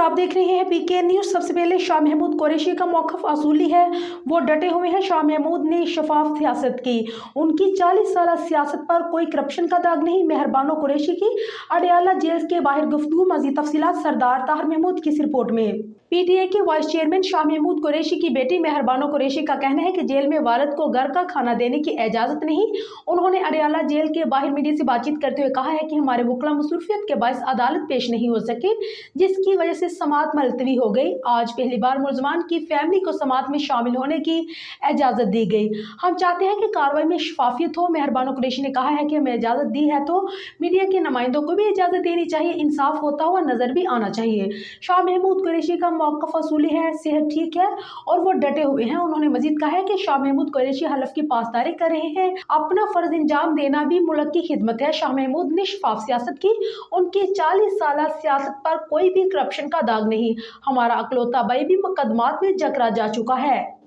आप देख रहे हैं पीके न्यूज। सबसे पहले शाह महमूद कुरैशी का मौक़िफ़ असूली है, वो डटे हुए हैं। शाह महमूद ने शफाफ सियासत की, उनकी 40 साल सियासत पर कोई करप्शन का दाग नहीं। मेहरबानो कुरैशी की अडयाला जेल के बाहर गुफ्तगू। मज़ीद तफसीलात सरदार ताहिर महमूद की इस रिपोर्ट में। पीटीआई के वाइस चेयरमैन शाह महमूद कुरैशी की बेटी मेहरबानो कुरैशी का कहना है कि जेल में वालिद को घर का खाना देने की इजाज़त नहीं। उन्होंने अडयाला जेल के बाहर मीडिया से बातचीत करते हुए कहा है कि हमारे वकला मसरूफियत के बायस अदालत पेश नहीं हो सके, जिसकी वजह से समाअत मुलतवी हो गई। आज पहली बार मुलजमान की फैमिली को समाअत में शामिल होने की इजाज़त दी गई। हम चाहते हैं कि कार्रवाई में शफाफियत हो। मेहरबानो कुरैशी ने कहा है कि हमें इजाज़त दी है तो मीडिया के नुमाइंदों को भी इजाज़त देनी चाहिए, इंसाफ होता हुआ नजर भी आना चाहिए। शाह महमूद कुरैशी का मौक़िफ़ असूली है, सेहत ठीक है और वो डटे हुए हैं। उन्होंने मजीद कहा है कि शाह महमूद कुरैशी हलफ की पासदारी कर रहे हैं, अपना फर्ज अंजाम देना भी मुल्क की खिदमत है। शाह महमूद ने शफाफ सियासत की, उनकी 40 साल सियासत पर कोई भी करप्शन का दाग नहीं। हमारा अकलौता भाई भी मुकदमात में जकरा जा चुका है।